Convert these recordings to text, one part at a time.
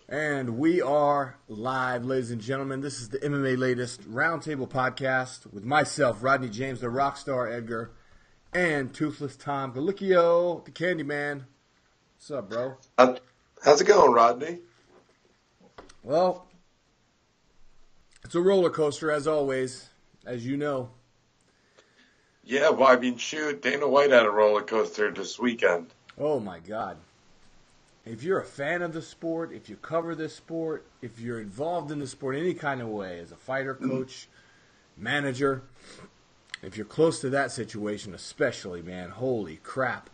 And we are live, ladies and gentlemen. This is the MMA Latest Roundtable podcast with myself, Rodney James, the Rockstar Edgar, and Toothless Tom Galicchio, the Candyman. What's up, bro? How's it going, Rodney? Well, it's a roller coaster, as always, as you know. Yeah, well, I mean, shoot, Dana White had a roller coaster this weekend. Oh, my God. If you're a fan of the sport, if you cover this sport, if you're involved in the sport in any kind of way, as a fighter, coach, manager, if you're close to that situation especially, man, holy crap.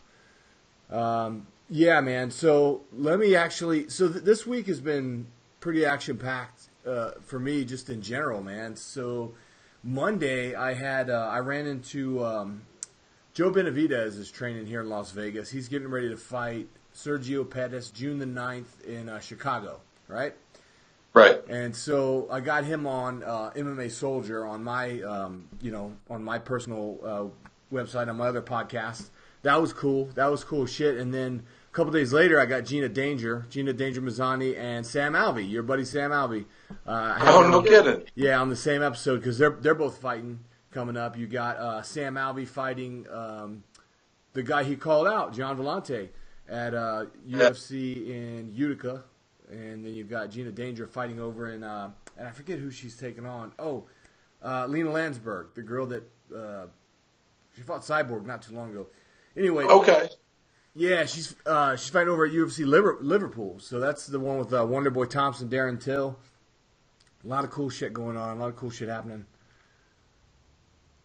Yeah, man, so let me actually, this week has been pretty action-packed for me just in general, man. So Monday I ran into Joe Benavidez is training here in Las Vegas. He's getting ready to fight Sergio Pettis, June the 9th in Chicago, right? Right. And so I got him on MMA Soldier on my, on my personal website, on my other podcast. That was cool. That was cool shit. And then a couple days later, I got Gina Danger Mazzani, and Sam Alvey, your buddy Sam Alvey. No kidding. Yeah, on the same episode because they're both fighting coming up. You got Sam Alvey fighting the guy he called out, John Vellante, at UFC in Utica, and then you've got Gina Danger fighting over in, and I forget who she's taking on. Lena Landsberg, the girl that she fought Cyborg not too long ago. Anyway, okay. Yeah, she's fighting over at UFC Liverpool, so that's the one with Wonderboy Thompson, Darren Till. A lot of cool shit going on, a lot of cool shit happening.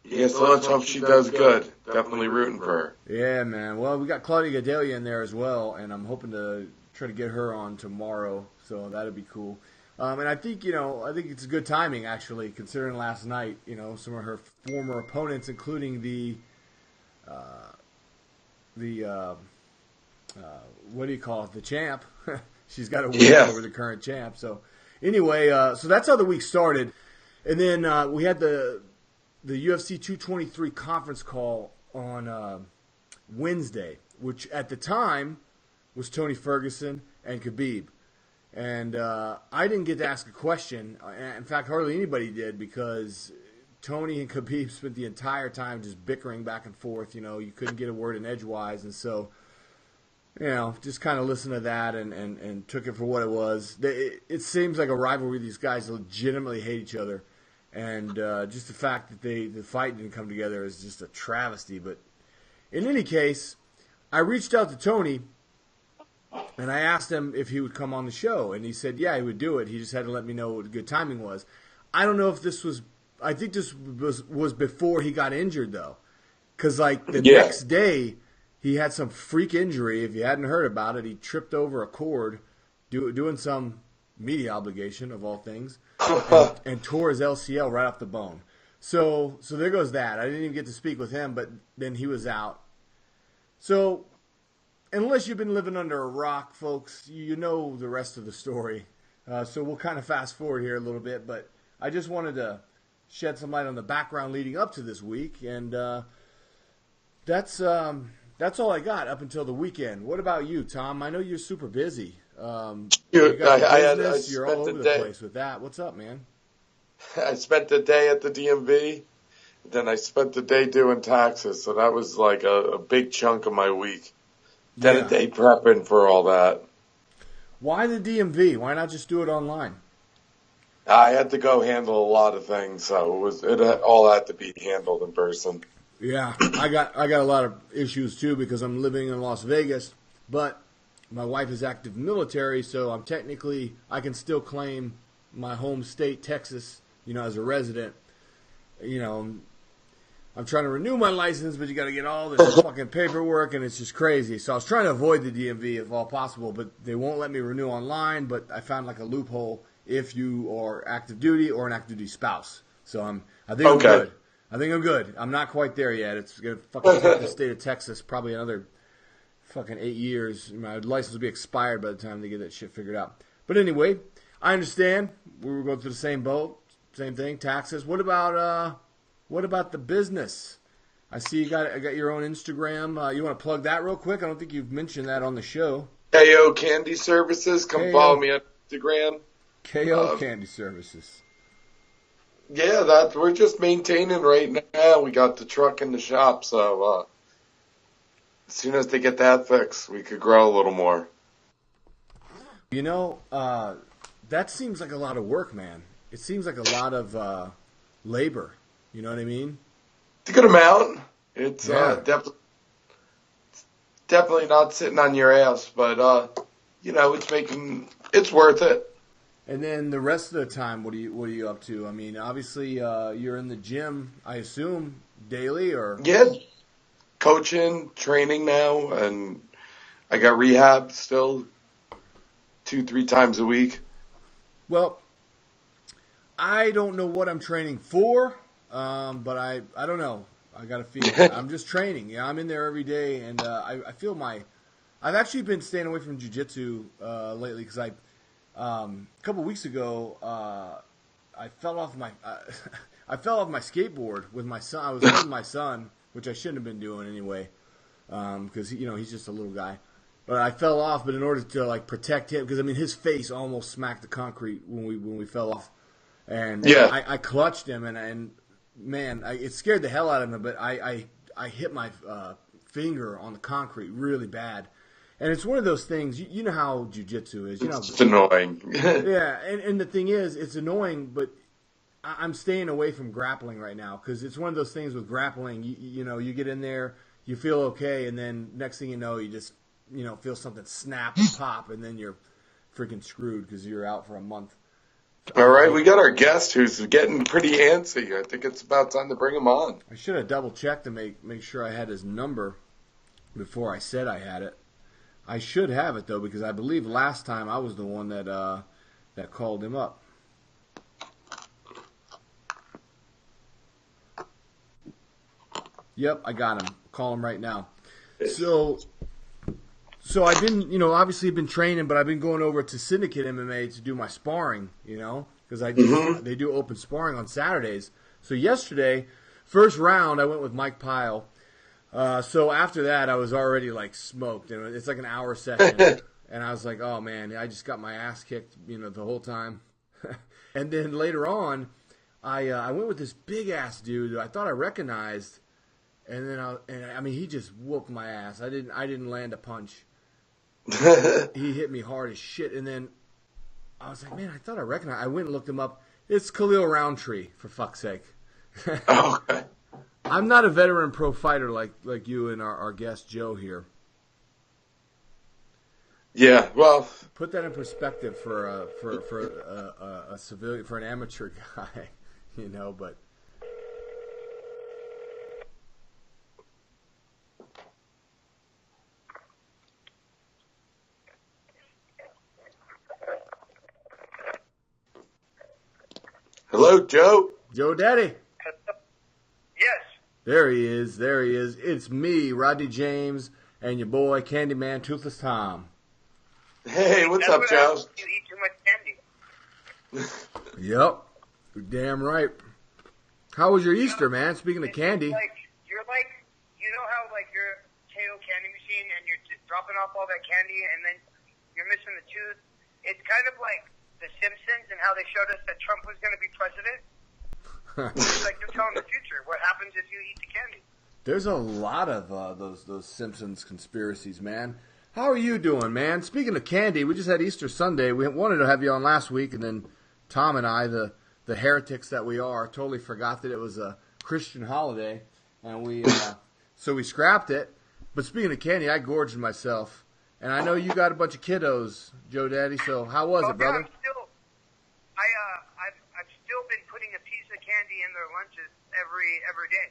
Yeah, so let's hope she does good. Definitely rooting for her. Yeah, man. Well, we got Claudia Gadelia in there as well, and I'm hoping to try to get her on tomorrow, so that'd be cool. And I think it's good timing, actually, considering last night, some of her former opponents, including the what do you call it, the champ. She's got a win over the current champ. So anyway, so that's how the week started. And then we had the UFC 223 conference call on Wednesday, which at the time was Tony Ferguson and Khabib. And I didn't get to ask a question. In fact, hardly anybody did because Tony and Khabib spent the entire time just bickering back and forth. You couldn't get a word in edgewise. And so, just kind of listened to that and took it for what it was. It seems like a rivalry. These guys legitimately hate each other. And just the fact that the fight didn't come together is just a travesty. But in any case, I reached out to Tony, and I asked him if he would come on the show. And he said, yeah, he would do it. He just had to let me know what good timing was. I don't know if this was – I think this was before he got injured, though. Because, next day, he had some freak injury. If you hadn't heard about it, he tripped over a cord doing some media obligation, of all things. and tore his LCL right off the bone. So there goes that. I didn't even get to speak with him, but then he was out. So unless you've been living under a rock, folks, you know the rest of the story. So we'll kind of fast forward here a little bit, but I just wanted to shed some light on the background leading up to this week, and that's all I got up until the weekend. What about you, Tom? I know you're super busy. You got business, you're all over the place with that. What's up, man? I spent the day at the DMV, then I spent the day doing taxes, so that was like a big chunk of my week. Then a day prepping for all that. Why the DMV? Why not just do it online? I had to go handle a lot of things, so it all had to be handled in person. Yeah, I got a lot of issues too because I'm living in Las Vegas, but my wife is active military, so I can still claim my home state, Texas, as a resident. I'm trying to renew my license, but you got to get all this fucking paperwork, and it's just crazy. So I was trying to avoid the DMV if all possible, but they won't let me renew online. But I found a loophole if you are active duty or an active duty spouse. So I think I'm good. I think I'm good. I'm not quite there yet. It's gonna fucking take the state of Texas probably another fucking 8 years. My license will be expired by the time they get that shit figured out. But anyway, I understand. We were going through the same boat, same thing, taxes. What about the business? I see you got your own Instagram. You want to plug that real quick? I don't think you've mentioned that on the show. KO Candy Services. Come follow me Instagram. KO Candy Services. Yeah, we're just maintaining right now. We got the truck in the shop, so as soon as they get that fixed, we could grow a little more. You know, that seems like a lot of work, man. It seems like a lot of labor. You know what I mean? It's a good amount. It's definitely not sitting on your ass, but it's worth it. And then the rest of the time, what are you up to? I mean, obviously, you're in the gym, I assume, daily, or coaching, training now, and I got rehab still 2-3 times a week. Well, I don't know what I'm training for, but I don't know. I got a feeling. I'm just training. Yeah, I'm in there every day, and I feel I've actually been staying away from jiu-jitsu lately because a couple weeks ago I fell off my skateboard with my son. I was holding my son, which I shouldn't have been doing anyway, because he's just a little guy. But I fell off. But in order to protect him, because I mean his face almost smacked the concrete when we fell off, and I clutched him and man, it scared the hell out of him. But I hit my finger on the concrete really bad. And it's one of those things, you know how jiu-jitsu is. It's annoying. Yeah, and the thing is, it's annoying, but I'm staying away from grappling right now because it's one of those things with grappling. You get in there, you feel okay, and then next thing you know, you just feel something snap and pop, and then you're freaking screwed because you're out for a month. All right, we got our guest who's getting pretty antsy. I think it's about time to bring him on. I should have double-checked to make sure I had his number before I said I had it. I should have it, though, because I believe last time I was the one that called him up. Yep, I got him. Call him right now. So I've been, obviously been training, but I've been going over to Syndicate MMA to do my sparring, because they do open sparring on Saturdays. So yesterday, first round, I went with Mike Pyle. So after that, I was already smoked, and it's like an hour session, and I was like, oh man, I just got my ass kicked, the whole time. And then later on, I went with this big ass dude who I thought I recognized, and then he just whooped my ass. I didn't land a punch. He hit me hard as shit, and then I was like, man, I thought I recognized. I went and looked him up. It's Khalil Roundtree, for fuck's sake. Okay. I'm not a veteran pro fighter like you and our guest Joe here. Yeah, well, put that in perspective for a civilian, for an amateur guy, But hello, Joe. Joe Daddy. Yes. There he is. It's me, Rodney James, and your boy, Candyman Toothless Tom. Hey, what's up, Joe? You eat too much candy. Yep. You're damn right. How was your Easter, man? Speaking of candy. You're how you're a KO candy machine and you're just dropping off all that candy and then you're missing the tooth. It's kind of like The Simpsons and how they showed us that Trump was going to be president. It's like they're telling the future. What happens if you eat the candy? There's a lot of those Simpsons conspiracies, man. How are you doing, man? Speaking of candy, we just had Easter Sunday. We wanted to have you on last week, and then Tom and I, the heretics that we are, totally forgot that it was a Christian holiday, and so we scrapped it. But speaking of candy, I gorged myself, and I know you got a bunch of kiddos, Joe Daddy. So how was it, brother? I've still been putting a piece of candy in their lunches every day,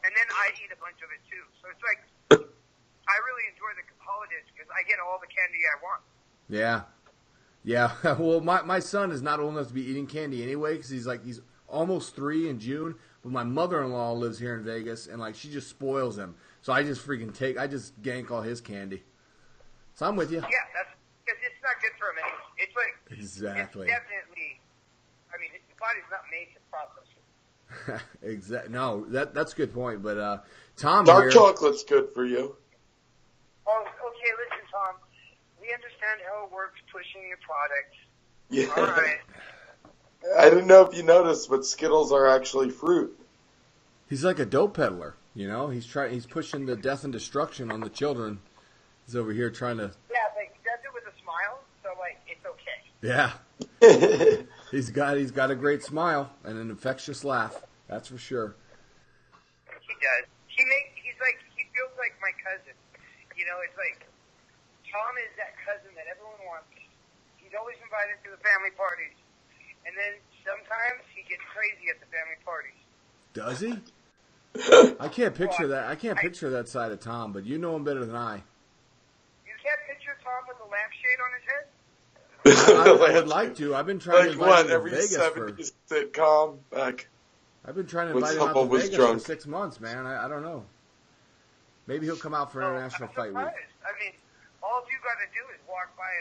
and then I eat a bunch of it too. So it's like I really enjoy the holidays because I get all the candy I want. Yeah. Well, my son is not old enough to be eating candy anyway because he's almost 3 in June. But my mother-in-law lives here in Vegas, and she just spoils him. So I just gank all his candy. So I'm with you. Yeah, that's because it's not good for him. It's exactly. It's definitely. I mean, his body's not made to process it. Exactly. No, that's a good point. But Tom, dark chocolate's good for you. Oh, okay. Listen, Tom. We understand how it works pushing your product. Yeah. All right. I didn't know if you noticed, but Skittles are actually fruit. He's like a dope peddler, you know. He's pushing the death and destruction on the children. He's over here trying to. Yeah, but he does it with a smile, so like it's okay. Yeah. He's got a great smile and an infectious laugh. That's for sure. He does. He feels like my cousin. You know, it's like Tom is that cousin that everyone wants. He's always invited to the family parties, and then sometimes he gets crazy at the family parties. Does he? I can't picture that. I can't picture that side of Tom, but you know him better than I. You can't picture Tom with a lampshade on his head? I would like to. I've been trying to invite him to every Vegas 70s sitcom back. I've been trying to invite him out to Vegas for 6 months, man. I don't know. Maybe he'll come out for International Fight Week. I mean, all you got to do is walk by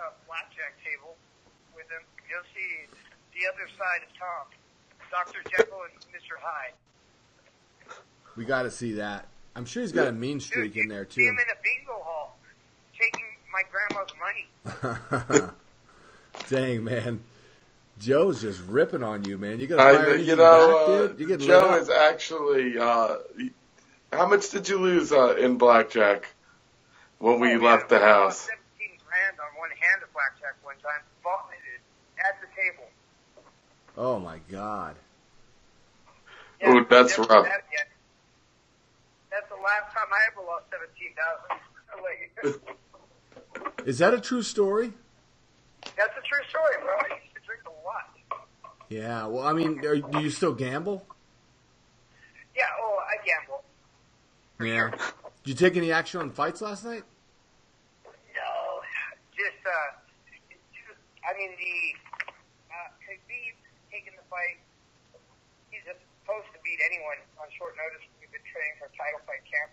a blackjack table with him. You'll see the other side of Tom, Dr. Jekyll and Mr. Hyde. We got to see that. I'm sure he's got a mean streak in there, too. See him in a bingo hall taking my grandma's money. Dang, man. Joe's just ripping on you, man. You got to fire anything back, dude? You get Joe is actually... how much did you lose in blackjack when we left the house? $17,000 on one hand of blackjack one time. Vomited at the table. Oh, my God. Yeah, Ooh, that's rough. That's the last time I ever lost $17,000. Is that a true story? That's a true story, bro. I used to drink a lot. Yeah, well, I mean, do you still gamble? Yeah, I gamble. Yeah. Did you take any action on fights last night? No, just, I mean, Khabib taking the fight, he's supposed to beat anyone on short notice. We've been training for title fight camp.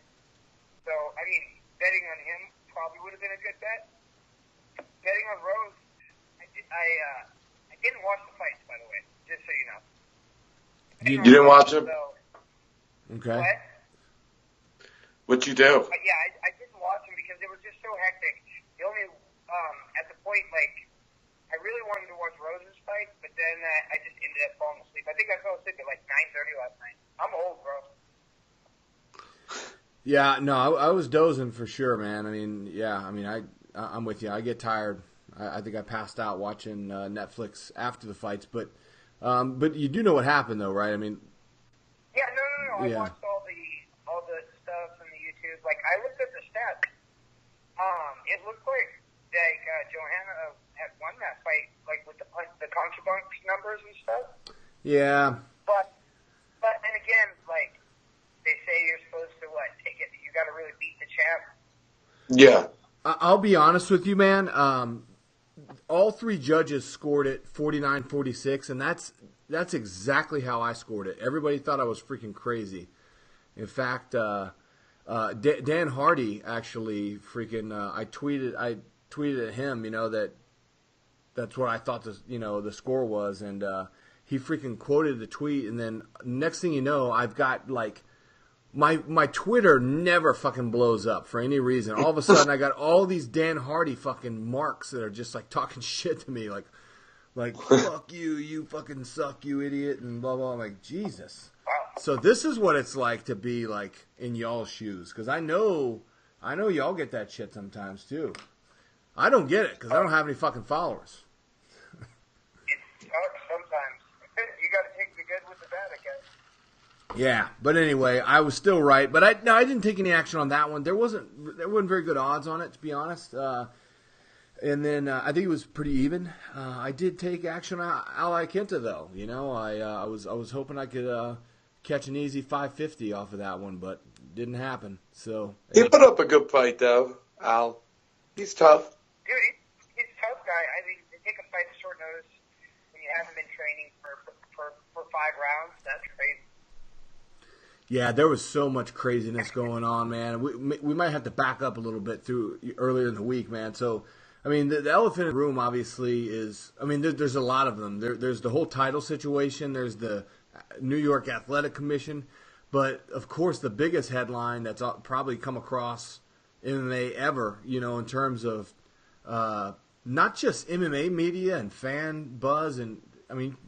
So, I mean, betting on him probably would have been a good bet. Betting on Rose, I didn't watch the fights, by the way, just so you know. You didn't watch them? Okay. What? What'd you do? Yeah, I didn't watch them because they were just so hectic. The only, at the point, like, I really wanted to watch Rose's fight, but then I just ended up falling asleep. I think I fell asleep at like 9:30 last night. I'm old, bro. Yeah, no, I was dozing for sure, man. I mean, yeah, I'm with you. I get tired. I think I passed out watching Netflix after the fights, but you do know what happened, though, right? I mean, yeah, no. Yeah. I watched all the stuff on the YouTube. Like, I looked at the stats. It looked like Johanna had won that fight, like with the concubine numbers and stuff. Yeah. But then again, like they say, you're supposed to take it. You got to really beat the champ. Yeah. I'll be honest with you, man. All three judges scored it 49-46, and that's exactly how I scored it. Everybody thought I was freaking crazy. In fact, Dan Hardy actually freaking. I tweeted at him, that's what I thought the score was, and he freaking quoted the tweet, and then next thing you know, I've got like. My Twitter never fucking blows up for any reason. All of a sudden, I got all these Dan Hardy fucking marks that are just like talking shit to me, like fuck you, you fucking suck, you idiot, and blah blah. I'm like, Jesus. So this is what it's like to be like in y'all's shoes, because I know y'all get that shit sometimes too. I don't get it because I don't have any fucking followers. It's sometimes you got to take the good with the bad, I guess. Yeah, but anyway, I was still right. But I didn't take any action on that one. There wasn't very good odds on it, to be honest. And then I think it was pretty even. I did take action on Ali Quinta, though. I was hoping I could catch an easy 550 off of that one, but didn't happen. So he put up a good fight, though. Al, he's tough. Dude, he's a tough guy. I mean, to take a fight at short notice when you haven't been training for 5 rounds, that's crazy. Yeah, there was so much craziness going on, man. We might have to back up a little bit through earlier in the week, man. So, I mean, the elephant in the room obviously is, I mean, there's a lot of them. There's the whole title situation. There's the New York Athletic Commission. But, of course, the biggest headline that's probably come across MMA ever, in terms of not just MMA media and fan buzz, and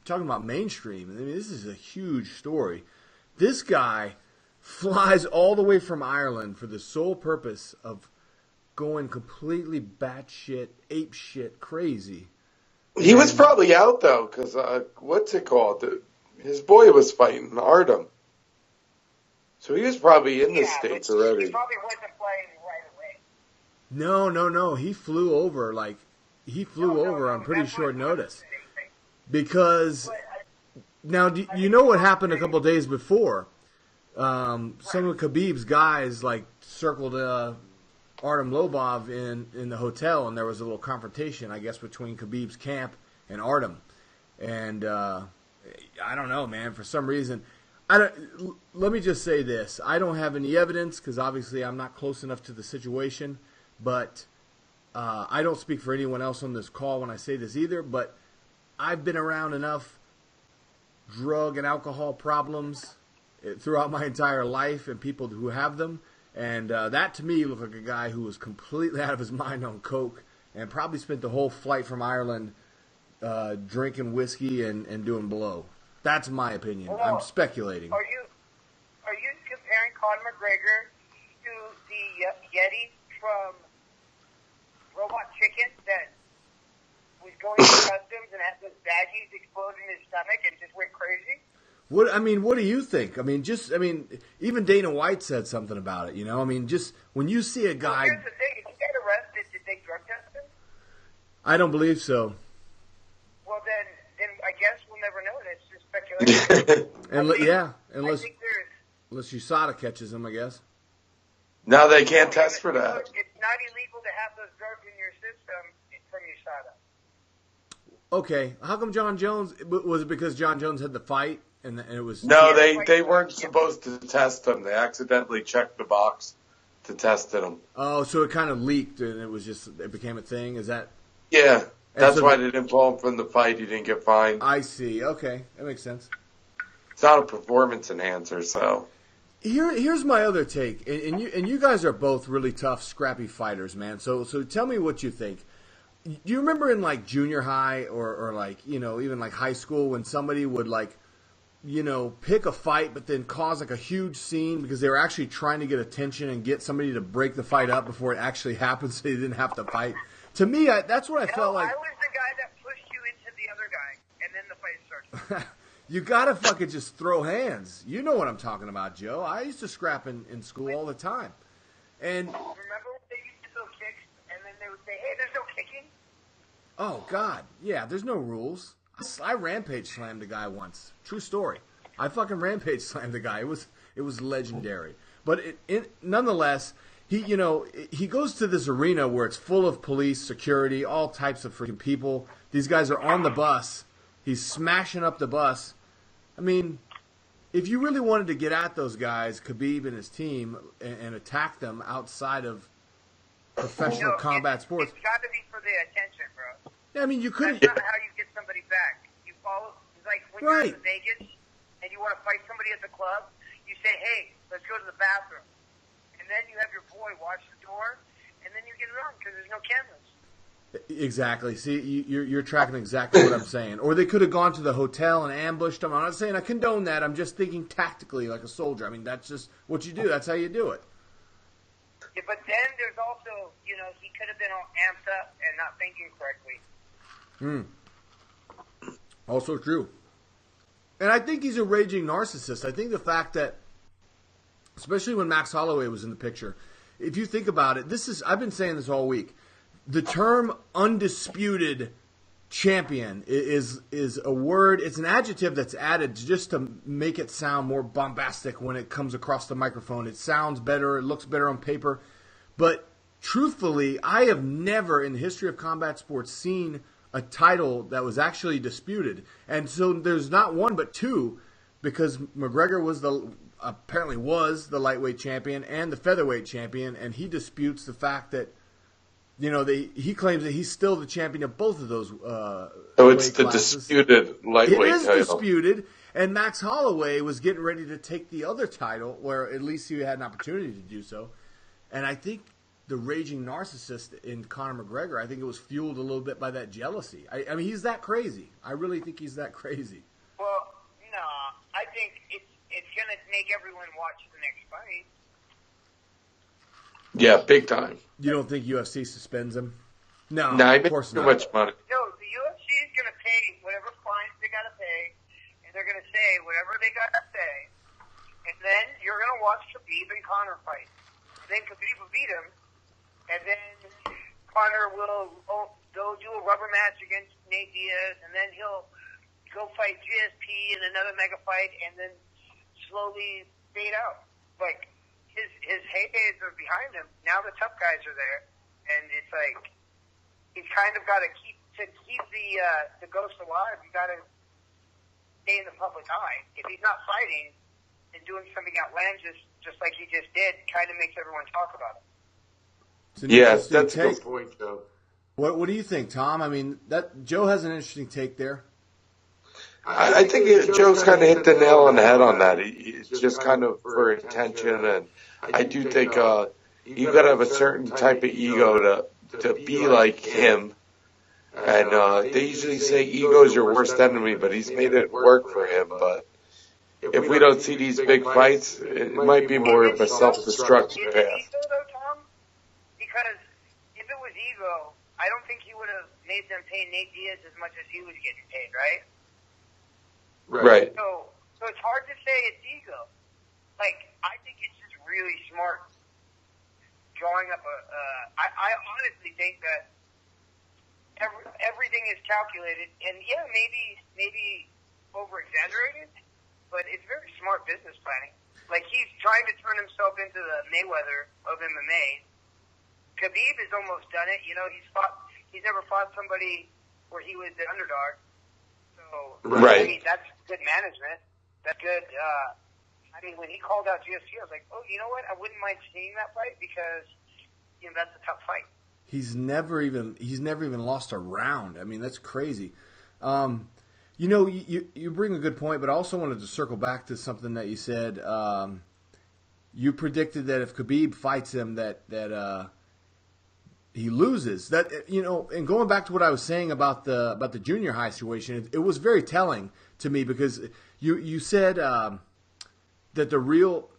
talking about mainstream. This is a huge story. This guy flies all the way from Ireland for the sole purpose of going completely batshit, apeshit crazy. He was probably out, though, because what's it called? His boy was fighting Artem. So he was probably in the States already. He probably wasn't playing right away. No. He flew over, on pretty short notice. Because, now, you know what happened a couple days before? Some of Khabib's guys, circled Artem Lobov in the hotel, and there was a little confrontation, I guess, between Khabib's camp and Artem. And I don't know, man. For some reason, let me just say this. I don't have any evidence because obviously I'm not close enough to the situation, but I don't speak for anyone else on this call when I say this either, but I've been around enough drug and alcohol problems throughout my entire life and people who have them. And that, to me, looked like a guy who was completely out of his mind on coke and probably spent the whole flight from Ireland drinking whiskey and doing blow. That's my opinion. Well, I'm speculating. Are you comparing Conor McGregor to the Yeti from Robot Chicken that was going to customs and had those badgies explode in his stomach and just went crazy? What do you think? Even Dana White said something about it, just when you see a guy... Well, here's the thing. If he got arrested, did they drug test him? I don't believe so. Well, then I guess we'll never know. That's just speculation. Unless USADA catches him, I guess. No, they can't test for that. It's not illegal to have those drugs in your system from USADA. Okay. How come John Jones... Was it because John Jones had the fight? And it was... No, they weren't supposed to test him. They accidentally checked the box to test him. Oh, so it kind of leaked and it became a thing? Is that... Yeah. That's why they didn't pull him from the fight. He didn't get fined. I see. Okay. That makes sense. It's not a performance enhancer, so... Here's my other take. And you guys are both really tough, scrappy fighters, man. So tell me what you think. Do you remember in, junior high or even, high school when somebody would, pick a fight but then cause, a huge scene because they were actually trying to get attention and get somebody to break the fight up before it actually happened so they didn't have to fight? To me, that's what I felt like. I was the guy that pushed you into the other guy, and then the fight started. You gotta fucking just throw hands. You know what I'm talking about, Joe. I used to scrap in school all the time. And remember when they used to throw kicks, and then they would say, hey, there's no kicking? Oh, God. Yeah, there's no rules. I rampage slammed a guy once. True story. I fucking rampage slammed the guy. It was legendary. But nonetheless, he goes to this arena where it's full of police, security, all types of freaking people. These guys are on the bus. He's smashing up the bus. If you really wanted to get at those guys, Khabib and his team, and attack them outside of professional combat sports. It's got to be for the attention, bro. Yeah, you couldn't... That's not how you get somebody back. You follow... It's like when you're in Vegas and you want to fight somebody at the club, you say, hey, let's go to the bathroom. And then you have your boy watch the door, and then you get it on because there's no cameras. Exactly. See, you're tracking exactly what I'm saying. Or they could have gone to the hotel and ambushed them. I'm not saying I condone that. I'm just thinking tactically like a soldier. That's just what you do. That's how you do it. Yeah, but then there's also, he could have been all amped up and not thinking correctly. Also true. And I think he's a raging narcissist. I think the fact that, especially when Max Holloway was in the picture, if you think about it, I've been saying this all week. The term undisputed champion is a word, it's an adjective that's added just to make it sound more bombastic when it comes across the microphone. It sounds better, it looks better on paper. But truthfully, I have never in the history of combat sports seen a title that was actually disputed. And so there's not one but two, because McGregor apparently was the lightweight champion and the featherweight champion, and he disputes the fact that he claims that he's still the champion of both of those so it's the classes. Disputed lightweight title. It is disputed, and Max Holloway was getting ready to take the other title, where at least he had an opportunity to do so. And I think the raging narcissist in Conor McGregor. I think it was fueled a little bit by that jealousy. I mean, he's that crazy. I really think he's that crazy. Well, no, I think it's going to make everyone watch the next fight. Yeah, big time. You don't think UFC suspends him? No, of course too not. much money. No, the UFC is going to pay whatever fines they got to pay, and they're going to say whatever they got to say, and then you're going to watch Khabib and Conor fight. And then Khabib will beat him, and then Conor will go do a rubber match against Nate Diaz, and then he'll go fight GSP in another mega fight, and then slowly fade out. Like, his heydays are behind him. Now the tough guys are there, and it's like he's kind of got to keep the ghost alive. You got to stay in the public eye. If he's not fighting and doing something outlandish, just like he just did, kind of makes everyone talk about it. Yes, that's a good point, Joe. What do you think, Tom? I mean, Joe has an interesting take there. I think Joe's kind of hit the nail on the head on that. It's just kind of for attention, and I do think you got to have a certain type of ego to be like him. And they usually say ego is your worst enemy, but he's made it work for him. But if we don't see these big fights, it might be more of a self-destructive path. Is it ego, though, Tom? Because if it was ego, I don't think he would have made them pay Nate Diaz as much as he was getting paid, right? Right. So it's hard to say it's ego. Like, I think it's just really smart drawing up I honestly think that everything is calculated, and yeah, maybe over-exaggerated, but it's very smart business planning. Like, he's trying to turn himself into the Mayweather of MMA. Khabib has almost done it. You know, he's never fought somebody where he was the underdog. So, right. I mean, that's good management. That's good. I mean, when he called out GSP, I was like, oh, you know what? I wouldn't mind seeing that fight because, you know, that's a tough fight. He's never even lost a round. I mean, that's crazy. You know, you bring a good point, but I also wanted to circle back to something that you said. You predicted that if Khabib fights him, that he loses. That, you know, and going back to what I was saying about the junior high situation, it was very telling to me because you said that the real,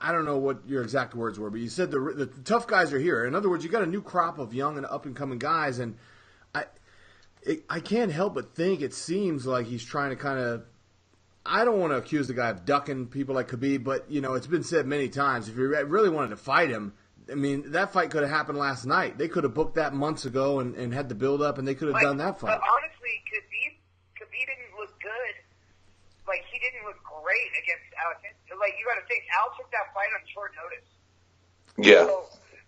I don't know what your exact words were, but you said the tough guys are here. In other words, you got a new crop of young and up and coming guys, and I can't help but think it seems like he's trying to kind of. I don't want to accuse the guy of ducking people like Khabib, but you know it's been said many times. If you really wanted to fight him, I mean that fight could have happened last night. They could have booked that months ago and had the build up, and they could have done that fight. But honestly, Khabib didn't look good. Like, he didn't look great against Alex. Like, you got to think, Al took that fight on short notice. Yeah.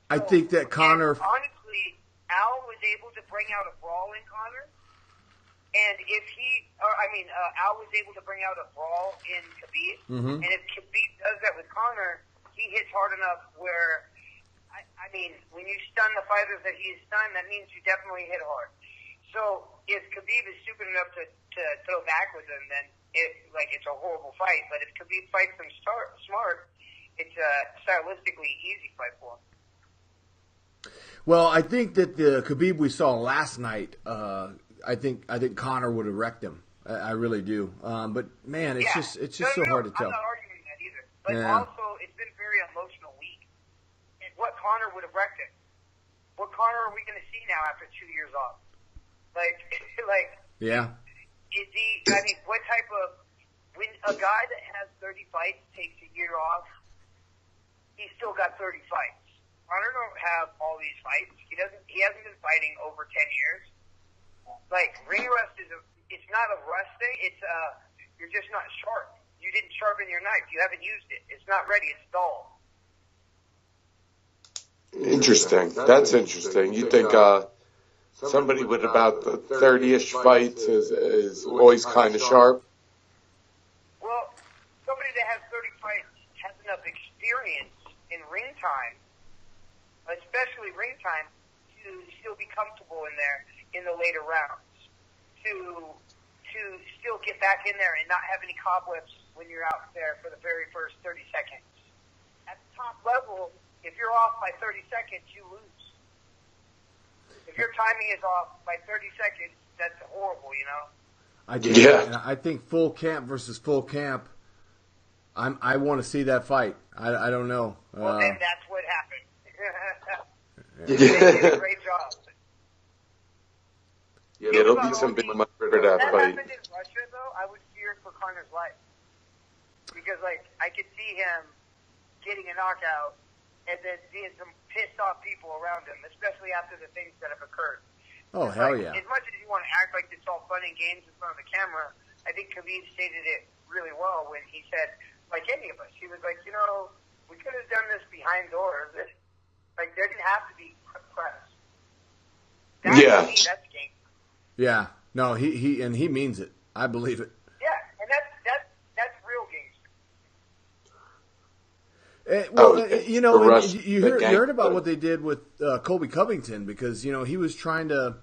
I think that Conor. Honestly, Al was able to bring out a brawl in Conor. And if Al was able to bring out a brawl in Khabib. Mm-hmm. And if Khabib does that with Conor, he hits hard enough where, I mean, when you stun the fighters that he's stunned, that means you definitely hit hard. So if Khabib is stupid enough to throw back with him, then it's a horrible fight. But if Khabib fights him smart, it's a stylistically easy fight for him. Well, I think that the Khabib we saw last night, I think Conor would have wrecked him. I really do. But man, it's just so hard to tell. I'm not arguing that either. But also, it's been a very emotional week. And what Conor would have wrecked him? What Conor are we going to see now after 2 years off? Yeah. Is he? I mean, what type of? When a guy that has 30 fights takes a year off, he's still got 30 fights. Conor don't have all these fights. He hasn't been fighting over 10 years. Like, ring rust it's not a rust thing. It's you're just not sharp. You didn't sharpen your knife. You haven't used it. It's not ready. It's dull. Interesting. That's interesting. You think somebody with about 30-ish fights is always kind of sharp? Well, somebody that has 30 fights has enough experience in ring time, especially ring time, to still be comfortable in there in the later rounds, to still get back in there and not have any cobwebs when you're out there for the very first 30 seconds. At the top level, if you're off by 30 seconds, you lose. If your timing is off by 30 seconds, that's horrible, you know? I think full camp versus full camp, I want to see that fight. I don't know. Well, then that's what happened. They did a great job. Yeah, it'll be some big money for that fight. If that happened in Russia, though, I would fear for Conor's life. Because, like, I could see him getting a knockout and then seeing some pissed off people around him, especially after the things that have occurred. Oh, hell yeah. As much as you want to act like it's all fun and games in front of the camera, I think Khabib stated it really well when he said, like any of us, he was like, you know, we could have done this behind doors. Like, there didn't have to be press. That's game. Yeah. No, he means it. I believe it. Yeah, and that's real gangster. You know, you heard about what they did with Colby Covington because, you know, he was trying to,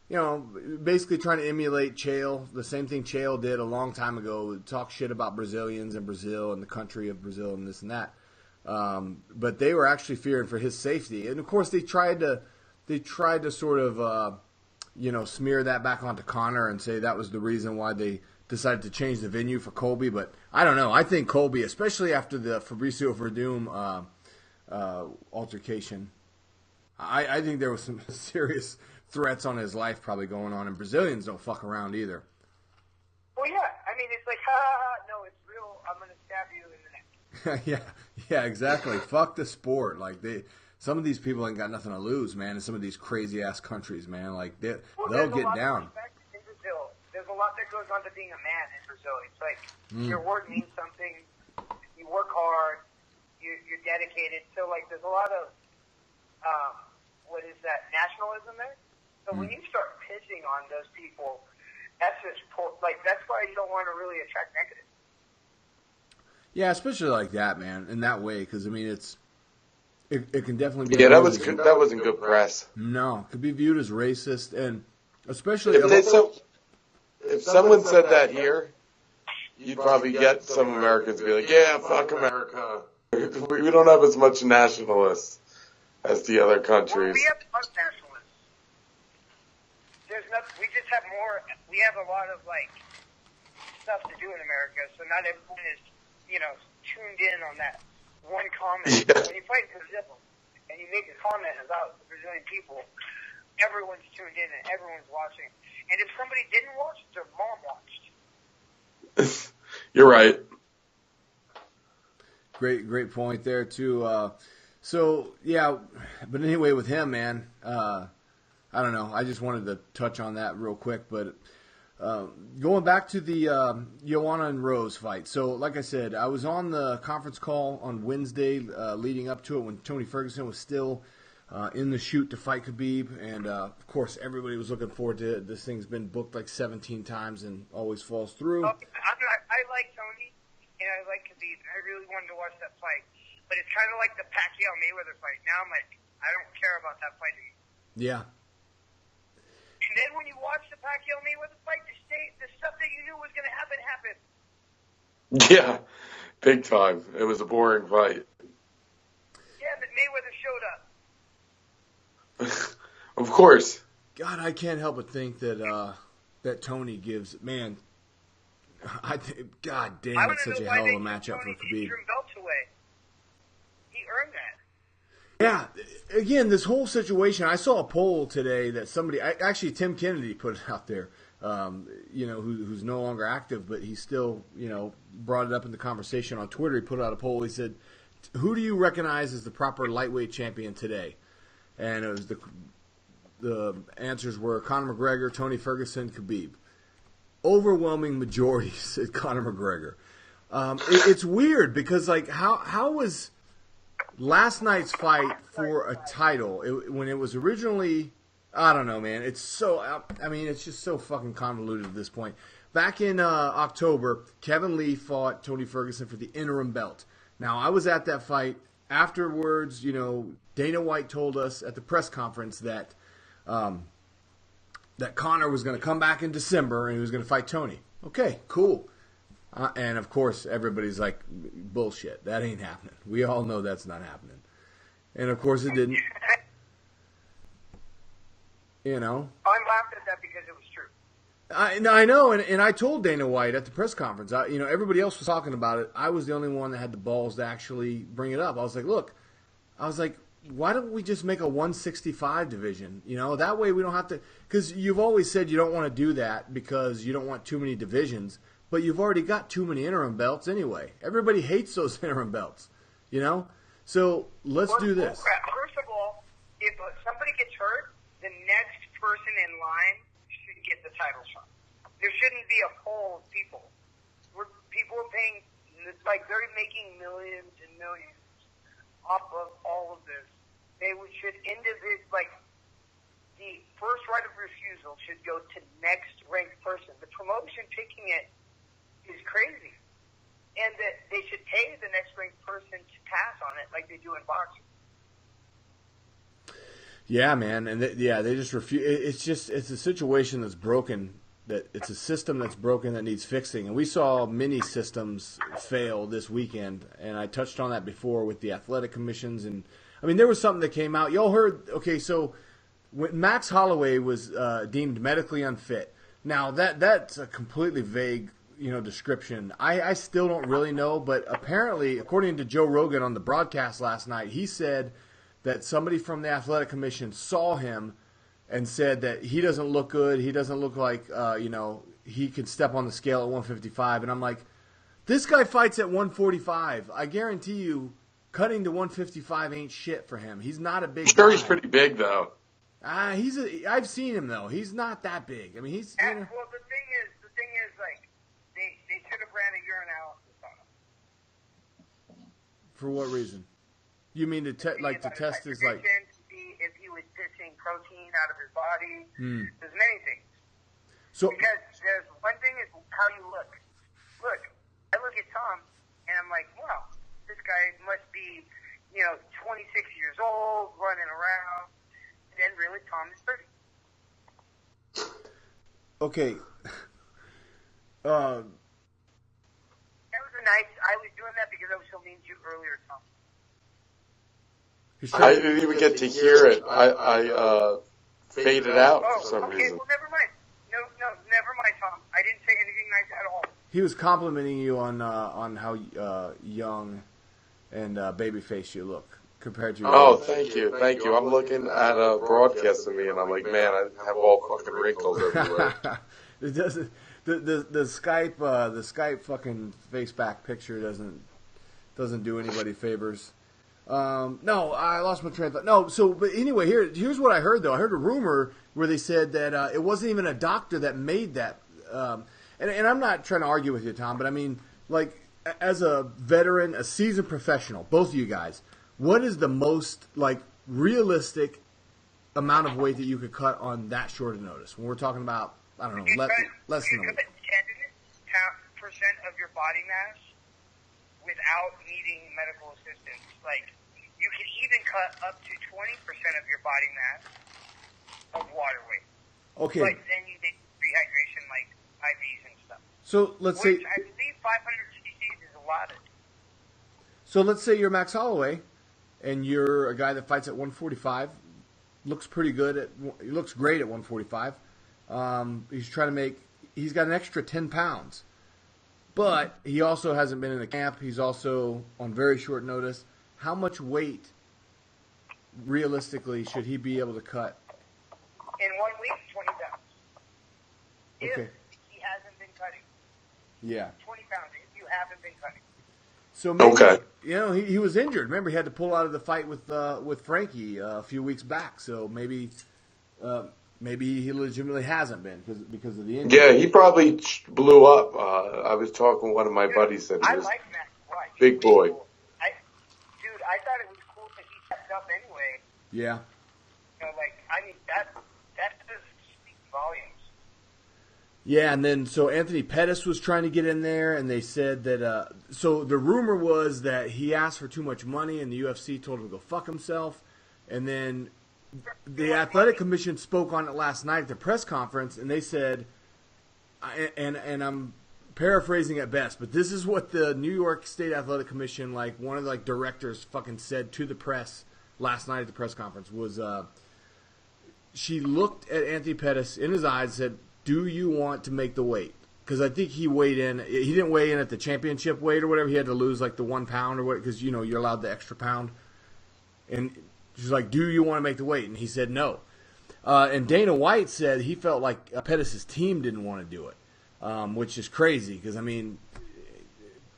you know, basically trying to emulate Chael, the same thing Chael did a long time ago, talk shit about Brazilians and Brazil and the country of Brazil and this and that. But they were actually fearing for his safety. And, of course, they tried to sort of, you know, smear that back onto Conor and say that was the reason why they decided to change the venue for Colby, but I don't know. I think Colby, especially after the Fabricio Verdum altercation, I think there was some serious threats on his life probably going on, and Brazilians don't fuck around either. Well, yeah. I mean, it's like, no, it's real. I'm going to stab you in the neck. yeah, exactly. Fuck the sport. Like, some of these people ain't got nothing to lose, man, in some of these crazy-ass countries, man. Like, they'll get down. There's a lot that goes on to being a man in Brazil. It's like your word means something. You work hard. You're dedicated. So, like, there's a lot of, what is that, nationalism there? So when you start pissing on those people, that's just, like, that's why you don't want to really attract negative. Yeah, especially like that, man, in that way, because, I mean, it can definitely be. Yeah, that wasn't good press. No, it could be viewed as racist, and especially if someone said that here, you'd probably get some Americans to be like, "Yeah, fuck America." We don't have as much nationalists as the other countries. Well, we have nationalists. We just have more. We have a lot of like stuff to do in America, so not everyone is, you know, tuned in on that one comment. Yeah. When you fight Brazil and you make a comment about the Brazilian people, everyone's tuned in and everyone's watching. And if somebody didn't watch, their mom watched. You're right. Great point there too. So yeah, but anyway, with him, man, I don't know. I just wanted to touch on that real quick, but going back to the Joanna and Rose fight. So, like I said, I was on the conference call on Wednesday leading up to it when Tony Ferguson was still in the shoot to fight Khabib, and of course, everybody was looking forward to it. This thing's been booked like 17 times and always falls through. I like Tony, and I like Khabib, and I really wanted to watch that fight. But it's kind of like the Pacquiao-Mayweather fight. Now I'm like, I don't care about that fight anymore. Yeah. And then when you watch the Pacquiao-Mayweather fight, the stuff that you knew was going to happen happened. Yeah, big time. It was a boring fight. Yeah, but Mayweather showed up. Of course. God, I can't help but think that that Tony gives, man, God damn, it's such a hell of a matchup for Khabib. Belts away. He earned that. Yeah, again, this whole situation, I saw a poll today that actually Tim Kennedy put it out there, you know, who's no longer active, but he still, you know, brought it up in the conversation on Twitter. He put out a poll. He said, who do you recognize as the proper lightweight champion today? And it was the answers were Conor McGregor, Tony Ferguson, Khabib. Overwhelming majority said Conor McGregor. It's weird because, like, how was last night's fight for a title when it was originally, I don't know, man. It's so, I mean, it's just so fucking convoluted at this point. Back in October, Kevin Lee fought Tony Ferguson for the interim belt. Now, I was at that fight. Afterwards, you know, Dana White told us at the press conference that that Conor was going to come back in December and he was going to fight Tony. Okay, cool. And, of course, everybody's like, bullshit. That ain't happening. We all know that's not happening. And of course it didn't. You know. I'm laughing at that because it was true. I know, and I told Dana White at the press conference. Everybody else was talking about it. I was the only one that had the balls to actually bring it up. I was like, look, why don't we just make a 165 division? That way we don't have to. Because you've always said you don't want to do that because you don't want too many divisions. But you've already got too many interim belts anyway. Everybody hates those interim belts. So let's do this. First of all, if somebody gets hurt, the next person in line should get the title shot. There shouldn't be a poll of people. People are paying, they're making millions and millions off of all of this. They should the first right of refusal should go to next ranked person. The promotion picking it is crazy. And that they should pay the next ranked person to pass on it like they do in boxing. Yeah, man, and they just refuse. It's a situation that's broken. That it's a system that's broken that needs fixing. And we saw many systems fail this weekend, and I touched on that before with the athletic commissions. And there was something that came out. Y'all heard? Okay, so when Max Holloway was deemed medically unfit. Now that's a completely vague description. I still don't really know, but apparently, according to Joe Rogan on the broadcast last night, he said that somebody from the athletic commission saw him and said that he doesn't look good. He doesn't look like, he could step on the scale at 155. And I'm like, this guy fights at 145. I guarantee you, cutting to 155 ain't shit for him. He's not a big guy. Sure, he's pretty big, though. I've seen him, though. He's not that big. He's... Well, the thing is, they should have ran a urinalysis on him. For what reason? You mean to test his to see if he was pissing protein out of his body. There's many things. Because there's one thing is how you look. Look, I look at Tom and I'm like, wow, this guy must be, 26 years old, running around. And then really, Tom is 30. Okay. That was I was doing that because I was so mean to you earlier, Tom. I didn't even get to hear it. I faded out for some reason. Well, never mind. No, never mind, Tom. I didn't say anything nice at all. He was complimenting you on how young and baby-faced you look compared to. Oh, thank you. I'm looking at a broadcast of me, and I'm like, man, I have all fucking wrinkles everywhere. It doesn't. The Skype fucking face back picture doesn't do anybody favors. No, I lost my train of thought. No, but anyway, here's what I heard though. I heard a rumor where they said that it wasn't even a doctor that made that. And I'm not trying to argue with you, Tom, but as a veteran, a seasoned professional, both of you guys, what is the most realistic amount of weight that you could cut on that short of notice? When we're talking about, I don't know, less than a week. 10% of your body mass without needing medical assistance. You can even cut up to 20% of your body mass of water weight. Okay. Then you need rehydration, IVs and stuff. So let's say, I believe 500 cc's is allotted. So let's say you're Max Holloway, and you're a guy that fights at 145. Looks pretty good he looks great at 145. He's got an extra 10 pounds. But he also hasn't been in the camp. He's also on very short notice. How much weight, realistically, should he be able to cut? In 1 week, 20 pounds. Okay. If he hasn't been cutting. Yeah. 20 pounds if you haven't been cutting. So maybe, he was injured. Remember, he had to pull out of the fight with Frankie a few weeks back. So maybe he legitimately hasn't been because of the injury. Yeah, he probably blew up. I was talking to one of my buddies that he was like Max. big boy. I thought it was cool that he stepped up anyway. Yeah. That does speak volumes. Yeah, and then so Anthony Pettis was trying to get in there, and they said that. So the rumor was that he asked for too much money, and the UFC told him to go fuck himself. And then the athletic commission spoke on it last night at the press conference, and they said, and I'm paraphrasing at best, but this is what the New York State Athletic Commission, one of the directors, fucking said to the press last night at the press conference was she looked at Anthony Pettis in his eyes and said, "Do you want to make the weight?" Because I think he weighed in. He didn't weigh in at the championship weight or whatever. He had to lose like the 1 pound or what, because you're allowed the extra pound. And she's like, "Do you want to make the weight?" And he said no. And Dana White said he felt like Pettis' team didn't want to do it, which is crazy because I mean,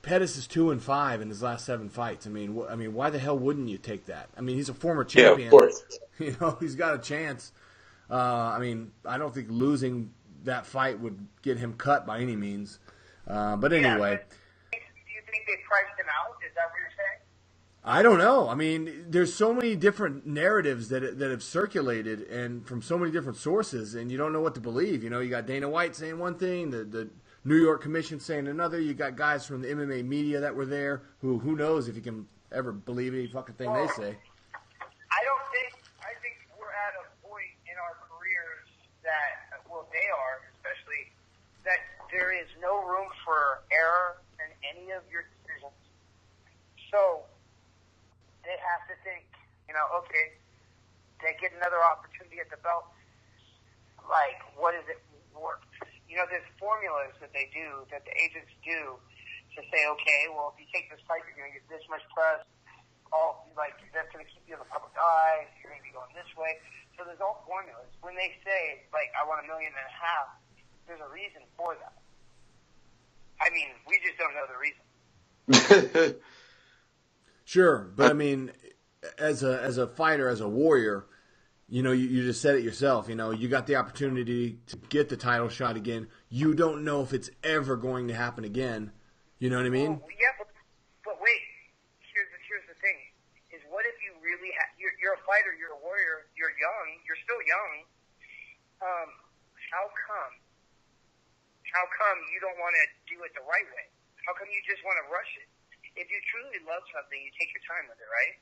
Pettis is 2-5 in his last 7 fights. I mean, why the hell wouldn't you take that? I mean, he's a former champion. Yeah, of course. He's got a chance. I mean, I don't think losing that fight would get him cut by any means. But anyway. Do you think they priced him out? Is that what you're saying? I don't know. I mean, there's so many different narratives that have circulated and from so many different sources, and you don't know what to believe. You got Dana White saying one thing, the New York Commission saying another. You got guys from the MMA media that were there who knows if you can ever believe any fucking thing they say. I think we're at a point in our careers that, well, they are especially, that there is no room for error in any of your decisions. So they have to think, okay, they get another opportunity at the belt. Like, what is it worth? There's formulas that they do, that the agents do, to say, okay, well, if you take this fight, you're going to get this much press. That's going to keep you in the public eye. You're going to be going this way. So there's all formulas. When they say, I want $1.5 million, there's a reason for that. I mean, we just don't know the reason. Sure, but I mean, as a fighter, as a warrior, you just said it yourself. You got the opportunity to get the title shot again. You don't know if it's ever going to happen again. You know what I mean? Well, yeah, but wait. Here's the thing: is what if you really you're a fighter, you're a warrior, you're young, you're still young. How come you don't want to do it the right way? How come you just want to rush it? If you truly love something, you take your time with it, right?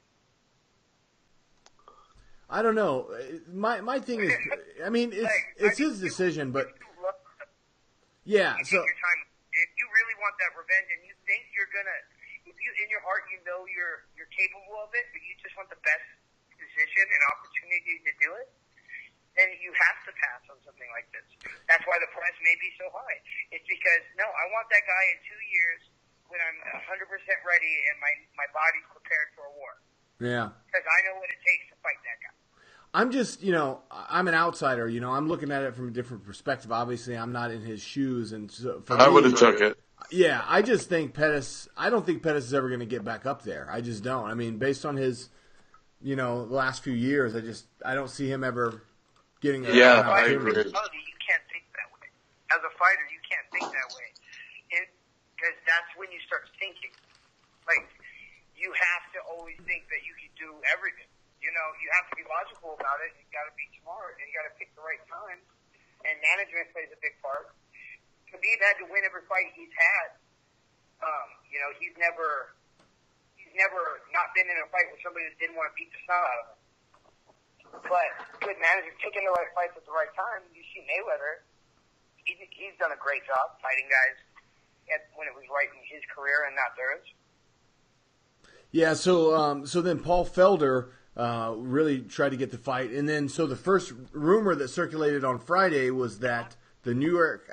I don't know. My thing is, I mean, it's his decision, but yeah. So take your time. If you really want that revenge, and you think you're gonna, if you in your heart you know you're capable of it, but you just want the best position and opportunity to do it, then you have to pass on something like this. That's why the price may be so high. It's because no, I want that guy in 2 years when I'm 100% ready and my body's prepared for a war. Yeah. Because I know what it takes to fight that guy. I'm just, I'm an outsider. I'm looking at it from a different perspective. Obviously, I'm not in his shoes, and so I would have took it. Yeah, I just think Pettis. I don't think Pettis is ever going to get back up there. I just don't. I mean, based on his, the last few years, I don't see him ever getting. Yeah, I agree. You can't think that way. As a fighter, you can't think that way, because that's when you start thinking. You have to always think that you can do everything. You have to be logical about it. You got to be smart, and you got to pick the right time. And management plays a big part. Khabib had to win every fight he's had. He's never not been in a fight with somebody that didn't want to beat the snot out of him. But good managers picking the right fights at the right time. You see Mayweather; he's done a great job fighting guys when it was right in his career and not theirs. Yeah. So then Paul Felder really tried to get the fight, and then so the first rumor that circulated on Friday was that the New York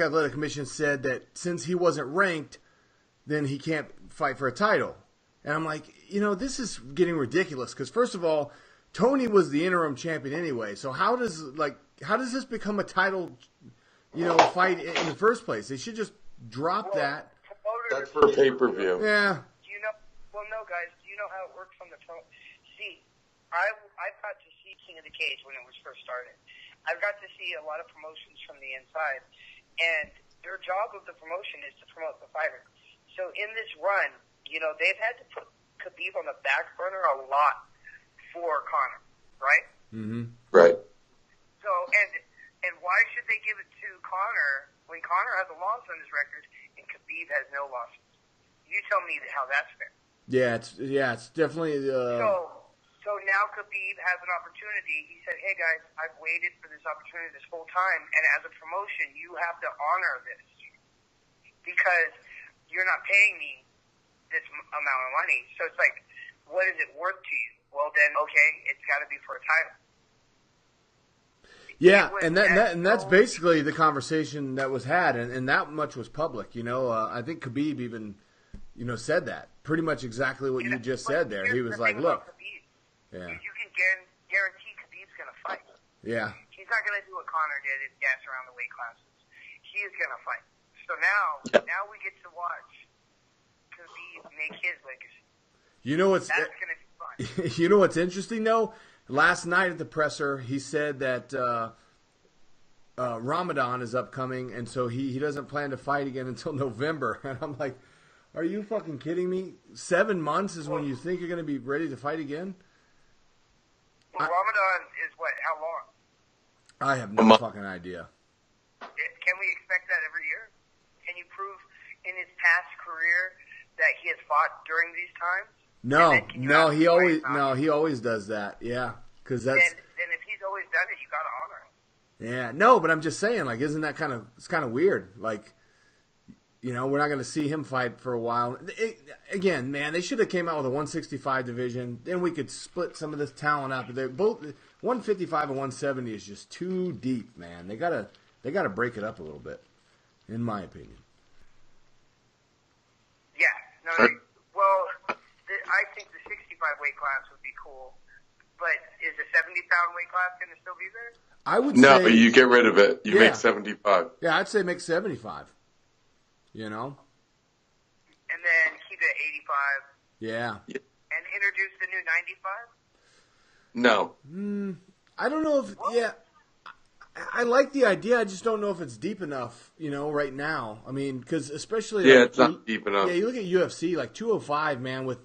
Athletic Commission said that since he wasn't ranked, then he can't fight for a title. And I'm like, this is getting ridiculous because first of all, Tony was the interim champion anyway. So how does this become a title, fight in the first place? They should just drop that. That's for pay-per-view. Yeah. Well, no, guys. Do you know how it works from the pro? See, I've got to see King of the Cage when it was first started. I've got to see a lot of promotions from the inside, and their job of the promotion is to promote the fighter. So in this run, they've had to put Khabib on the back burner a lot for Conor, right? Mm-hmm. Right. So and why should they give it to Conor when Conor has a loss on his record and Khabib has no losses? You tell me how that's fair. Yeah, it's definitely. So now Khabib has an opportunity. He said, "Hey guys, I've waited for this opportunity this whole time, and as a promotion, you have to honor this because you're not paying me this amount of money. So it's like, what is it worth to you? well then, okay, it's got to be for a title. Yeah, and that's basically the conversation that was had, and that much was public. I think Khabib even, said that pretty much exactly what you just said there. He was like, "Look, you can guarantee Khabib's going to fight. Yeah, he's not going to do what Conor did and dance around the weight classes. He is going to fight. So now we get to watch Khabib make his legacy. That's going to be fun. You know what's interesting though? Last night at the presser, he said that Ramadan is upcoming, and so he doesn't plan to fight again until November. And I'm like, are you fucking kidding me? 7 months is when you think you're going to be ready to fight again? Well, Ramadan is what? How long? I have no fucking idea. Can we expect that every year? Can you prove in his past career that he has fought during these times? He always does that. Yeah, because that's. Then if he's always done it, you got to honor him. Yeah, no, but I'm just saying, like, isn't that it's kind of weird? Like, we're not going to see him fight for a while. Again, man, they should have came out with a 165 division. Then we could split some of this talent up. They're both 155 and 170 is just too deep, man. They gotta break it up a little bit, in my opinion. Yeah, no. Well, I think the 65 weight class would be cool, but is the 70-pound weight class going to still be there? I would say... No, you get rid of it. You make 75. Yeah, I'd say make 75. And then keep it at 85. Yeah. And introduce the new 95? No. I don't know if... What? Yeah. I like the idea. I just don't know if it's deep enough, right now. I mean, because especially... Yeah, it's not deep enough. Yeah, you look at UFC, like 205, man, with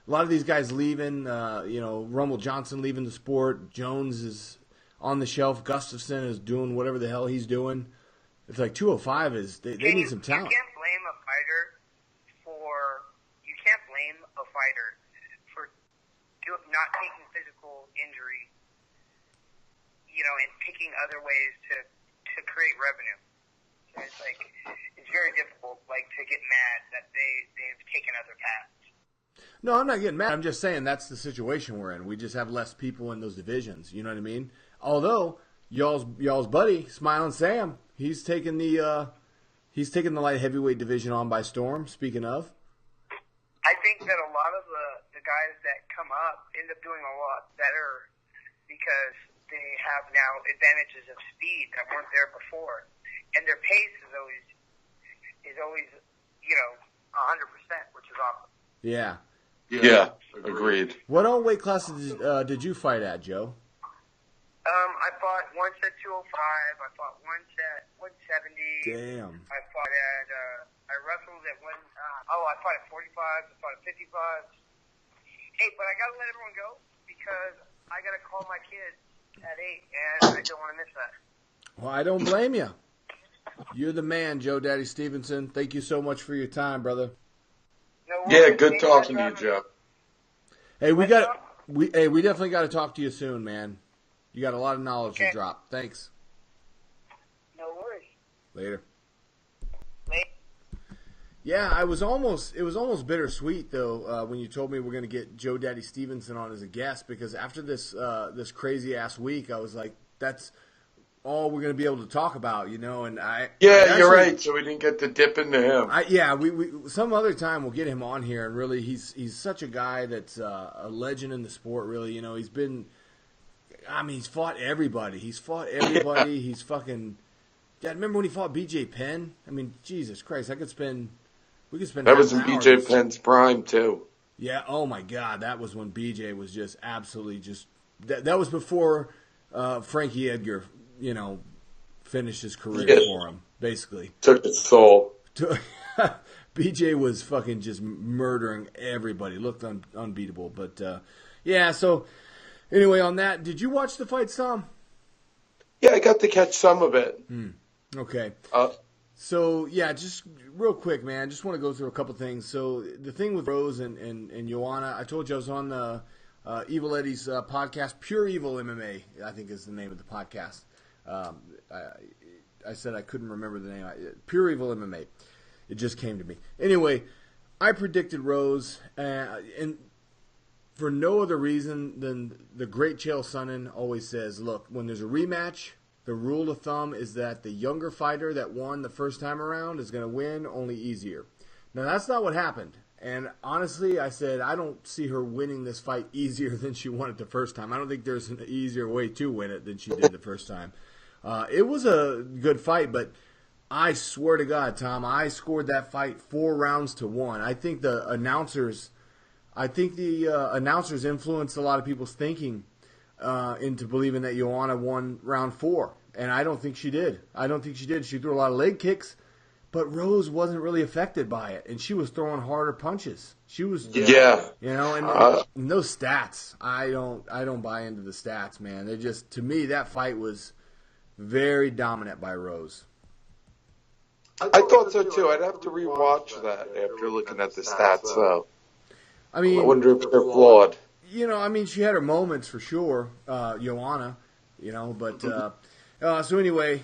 a lot of these guys leaving, Rumble Johnson leaving the sport. Jones is on the shelf. Gustafson is doing whatever the hell he's doing. It's like 205 is... They need some talent. You can't blame a fighter for... You can't blame a fighter for not taking physical injury, and picking other ways to create revenue. So it's like, it's very difficult, to get mad that they've taken other paths. No, I'm not getting mad. I'm just saying that's the situation we're in. We just have less people in those divisions. You know what I mean? Although y'all's buddy, Smiling Sam, he's taking the light heavyweight division on by storm. Speaking of, I think that a lot of the guys that come up end up doing a lot better because they have now advantages of speed that weren't there before, and their pace is always 100%, which is awesome. Yeah. Yeah, agreed. What all weight classes did you fight at, Joe? I fought once at 205. I fought once at 170. Damn. I fought at. I wrestled at one. I fought at 45. I fought at 55. Hey, but I gotta let everyone go because I gotta call my kids at 8, and I don't want to miss that. Well, I don't blame you. You're the man, Joe Daddy Stevenson. Thank you so much for your time, brother. No worries. Yeah, good talking to you, Joe. Hey, we definitely got to talk to you soon, man. You got a lot of knowledge to drop. Thanks. No worries. Later. Yeah, it was almost bittersweet though when you told me we're going to get Joe Daddy Stevenson on as a guest, because after this crazy ass week, I was like, that's all we're going to be able to talk about, and I. Yeah, you're right. So we didn't get to dip into him. We some other time we'll get him on here, and really he's such a guy that's a legend in the sport. Really, he's been. I mean, he's fought everybody. He's fucking. Yeah, remember when he fought BJ Penn? I mean, Jesus Christ, we could spend. That was in BJ Penn's prime too. Yeah. Oh my God, that was when BJ was just absolutely just. That was before Frankie Edgar, finished his career for him. Basically, took its soul. BJ was fucking just murdering everybody. Looked unbeatable. But yeah. So anyway, on that, did you watch the fight some? Yeah, I got to catch some of it. Okay. So, yeah, just real quick, man, just want to go through a couple things. So, the thing with Rose and Joanna, I told you I was on the Evil Eddie's podcast, Pure Evil MMA, I think is the name of the podcast. I said I couldn't remember the name. Pure Evil MMA. It just came to me. Anyway, I predicted Rose, and for no other reason than the great Chael Sonnen always says, look, when there's a rematch, the rule of thumb is that the younger fighter that won the first time around is going to win only easier. Now, that's not what happened. And honestly, I said, I don't see her winning this fight easier than she won it the first time. I don't think there's an easier way to win it than she did the first time. It was a good fight, but I swear to God, Tom, I scored that fight 4 rounds to 1. I think the announcers influenced a lot of people's thinking into believing that Joanna won round 4, and I don't think she did. She threw a lot of leg kicks, but Rose wasn't really affected by it, and she was throwing harder punches. She was, and those stats, I don't buy into the stats, man. They just, to me, that fight was very dominant by Rose. I thought so too. I'd have to rewatch that after looking at the stats, though. I mean, I wonder if they're flawed. She had her moments for sure, Joanna, but so anyway,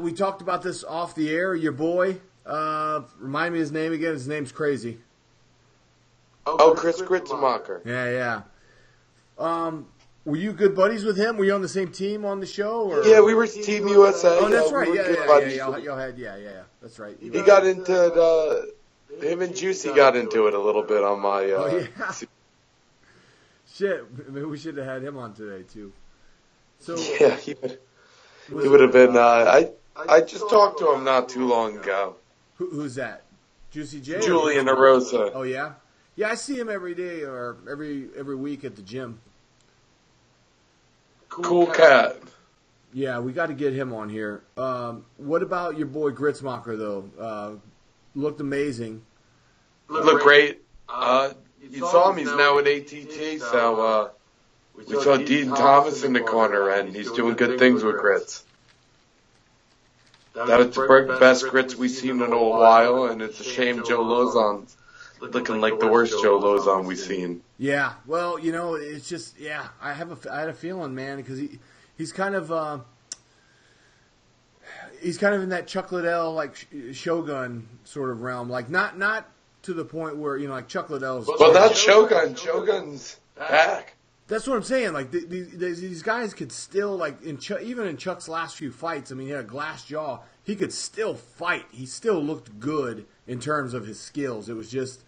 we talked about this off the air. Your boy, remind me his name again. His name's crazy. Chris Gritzmacher. Yeah. Were you good buddies with him? Were you on the same team on the show? Or? Yeah, we were Team USA. Oh, that's right. We Y'all had, that's right. He got into him and Juicy got into it a little bit on my. Shit, maybe we should have had him on today too. So yeah, he would have been. I just talked to him not too long ago. Who's that? Juicy J? Julian Arosa. Oh yeah, I see him every day or every week at the gym. Cool cat. Yeah, we got to get him on here. What about your boy Gritzmacher though? Looked amazing. Looked great. You saw him. He's now at ATT. So we saw Dean Thomas in the corner, and he's doing good things with Grits. That was the best Grits we've seen in a while, and it's a shame Joe Lozon's looking like the worst Joe Lozon we've seen. Yeah, well, it's just I had a feeling, man, because he's kind of in that Chuck Liddell like Shogun sort of realm, like not to the point where like Chuck Liddell's. Well, that's Shogun. Shogun's back. That's what I'm saying. Like these guys could still even in Chuck's last few fights. I mean, he had a glass jaw. He could still fight. He still looked good in terms of his skills. It was just.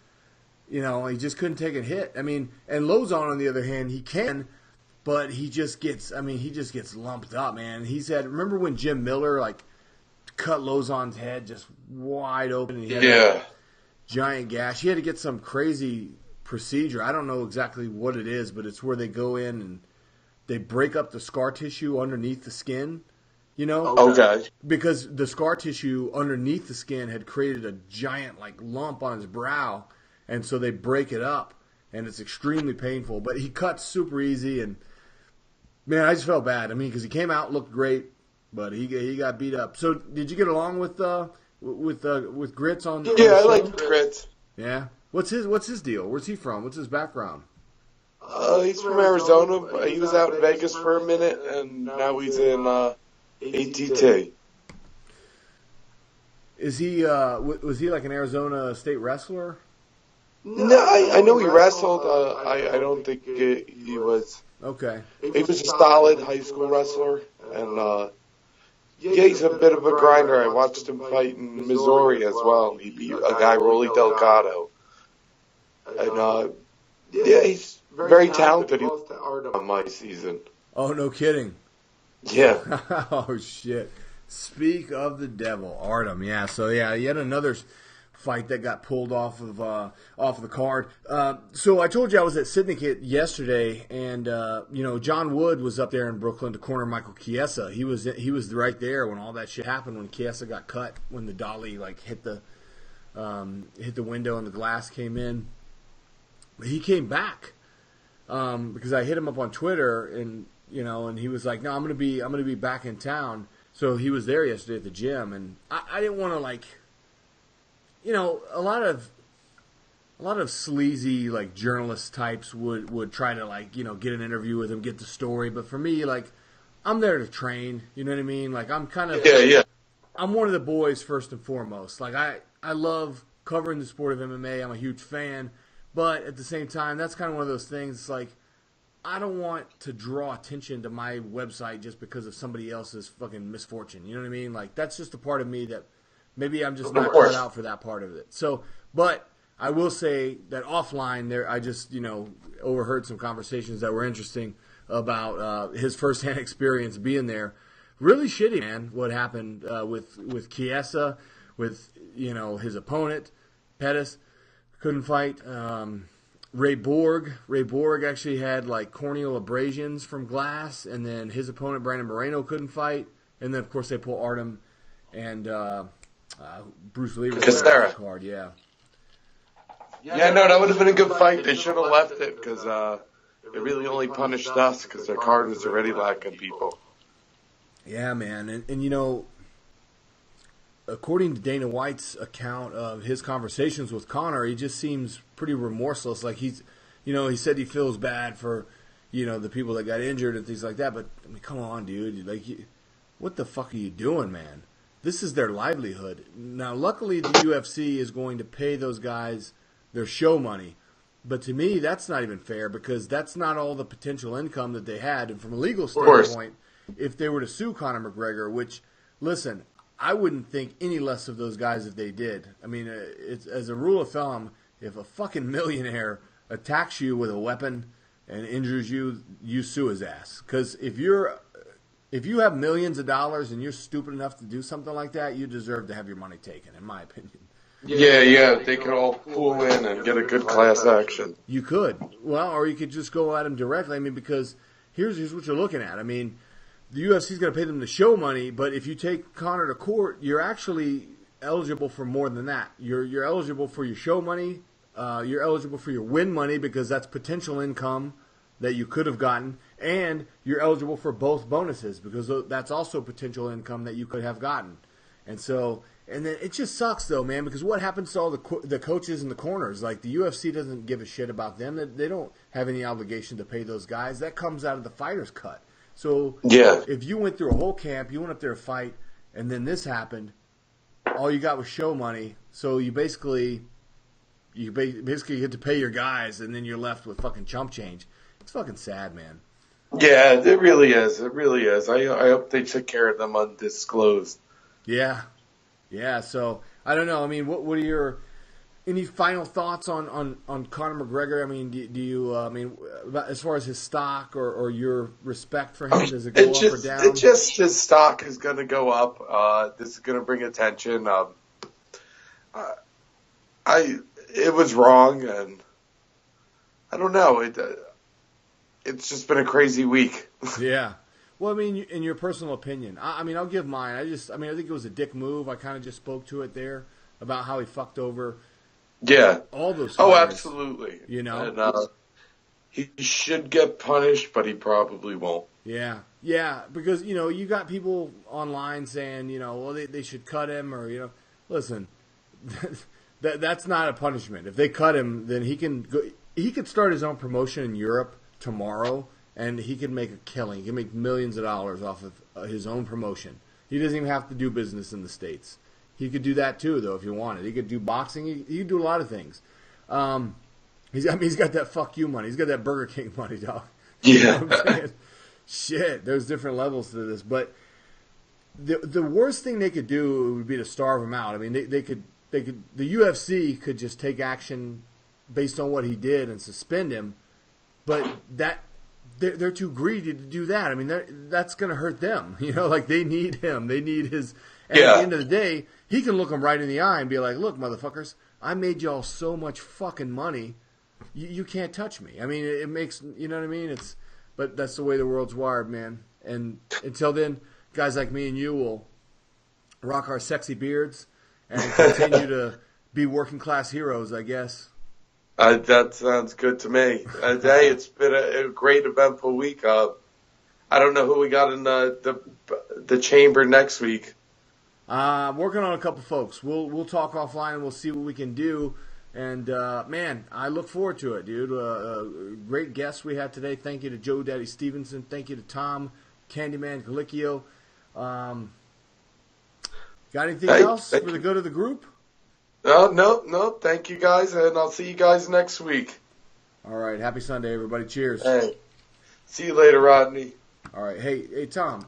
He just couldn't take a hit. I mean, and Lozon, on the other hand, he can, but he just gets lumped up, man. He said, remember when Jim Miller, cut Lozon's head just wide open? And he had a giant gash. He had to get some crazy procedure. I don't know exactly what it is, but it's where they go in and they break up the scar tissue underneath the skin, Okay. Because the scar tissue underneath the skin had created a giant, lump on his brow. And so they break it up, and it's extremely painful. But he cuts super easy, and man, I just felt bad. I mean, because he came out, looked great, but he got beat up. So did you get along with Grits on? Yeah, I like Grits. Yeah, what's his deal? Where's he from? What's his background? He's from Arizona. But he was out in Vegas for a minute, and now he's in ATT. Is he? Was he like an Arizona State wrestler? No, I know he wrestled. I don't think he was. Okay. He was a solid high school wrestler, and he's a bit of a grinder. I watched him fight in Missouri as well. He beat a guy, Rolly Delgado, and he's very talented. He lost to Artem on my season. Oh, no kidding. Yeah. Oh shit. Speak of the devil, Artem. Yeah. So yet another fight that got pulled off of the card. So I told you I was at Syndicate yesterday, and John Wood was up there in Brooklyn to corner Michael Chiesa. He was right there when all that shit happened, when Chiesa got cut, when the dolly hit the window and the glass came in. But he came back because I hit him up on Twitter, and he was like, "No, I'm gonna be back in town." So he was there yesterday at the gym, and I didn't want to a lot of sleazy journalist types would try to get an interview with him, get the story. But for me, I'm there to train. You know what I mean? I'm kind of I'm one of the boys first and foremost. I love covering the sport of MMA. I'm a huge fan, But at the same time, that's kind of one of those things. It's like, I don't want to draw attention to my website just because of somebody else's fucking misfortune. You know what I mean? Like, that's just a part of me that maybe I'm just not cut out for that part of it. So, but I will say that offline there, I just, overheard some conversations that were interesting about his firsthand experience being there. Really shitty, man, what happened with Chiesa, with, his opponent, Pettis, couldn't fight. Ray Borg actually had like corneal abrasions from glass, and then his opponent Brandon Moreno couldn't fight, and then of course they pull Artem and Bruce Lee was on the card. Yeah, no, that would have been a good fight. They should have left it because it really only punished us because their card was already lacking people. Yeah, man, and according to Dana White's account of his conversations with Conor, he just seems pretty remorseless. Like he said he feels bad for, the people that got injured and things like that. But I mean, come on, dude. Like, what the fuck are you doing, man? This is their livelihood. Now, luckily, the UFC is going to pay those guys their show money. But to me, that's not even fair because that's not all the potential income that they had. And from a legal standpoint, if they were to sue Conor McGregor, which, listen, I wouldn't think any less of those guys if they did. I mean, it's as a rule of thumb, if a fucking millionaire attacks you with a weapon and injures you, you sue his ass. Because if you have millions of dollars and you're stupid enough to do something like that, you deserve to have your money taken, in my opinion. Yeah, they could all pool in and get a good class action. You could. Well, or you could just go at him directly. I mean, because here's what you're looking at. I mean, the UFC's going to pay them the show money, but if you take Conor to court, you're actually eligible for more than that. You're eligible for your show money. You're eligible for your win money because that's potential income that you could have gotten, and you're eligible for both bonuses because that's also potential income that you could have gotten. And then it just sucks though, man, because what happens to all the coaches in the corners? Like the UFC doesn't give a shit about them. They don't have any obligation to pay those guys. That comes out of the fighter's cut. So if you went through a whole camp, you went up there to fight, and then this happened, all you got was show money. So you basically get to pay your guys, and then you're left with fucking chump change. It's fucking sad, man. Yeah, it really is. It really is. I hope they took care of them undisclosed. Yeah. So I don't know. I mean, what are your any final thoughts on Conor McGregor? I mean, do you as far as his stock or your respect for him, does it go up or down? It just his stock is going to go up. This is going to bring attention. It was wrong, and I don't know. It's just been a crazy week. Yeah. Well, I mean, in your personal opinion, I mean, I'll give mine. I think it was a dick move. I kind of just spoke to it there about how he fucked over. Yeah. All those fighters, Oh, absolutely. And, he should get punished, but he probably won't. Yeah, because, you got people online saying, well, they should cut him or, listen, that's not a punishment. If they cut him, then he could start his own promotion in Europe tomorrow, and he could make a killing. He could make millions of dollars off of his own promotion. He doesn't even have to do business in the States. He could do that too, though, if he wanted. He could do boxing. He could do a lot of things. He's got that fuck you money. He's got that Burger King money, dog. Yeah. You know what I'm saying? Shit, there's different levels to this. But the worst thing they could do would be to starve him out. I mean, they could. The UFC could just take action based on what he did and suspend him. But they're too greedy to do that. I mean, that's going to hurt them. Like they need him. They need his. And at the end of the day, he can look them right in the eye and be like, "Look, motherfuckers, I made y'all so much fucking money. You can't touch me." I mean, it makes what I mean. But that's the way the world's wired, man. And until then, guys like me and you will rock our sexy beards and continue to be working class heroes, I guess. That sounds good to me. Hey, it's been a great, eventful week. I don't know who we got in the chamber next week. Working on a couple folks. We'll talk offline and we'll see what we can do. And man, I look forward to it, dude. Great guests we had today. Thank you to Joe Daddy Stevenson. Thank you to Tom Candyman Colicchio. Got anything else for the good of the group? No. Thank you guys, and I'll see you guys next week. All right. Happy Sunday, everybody. Cheers. Hey. See you later, Rodney. All right. Hey, Tom.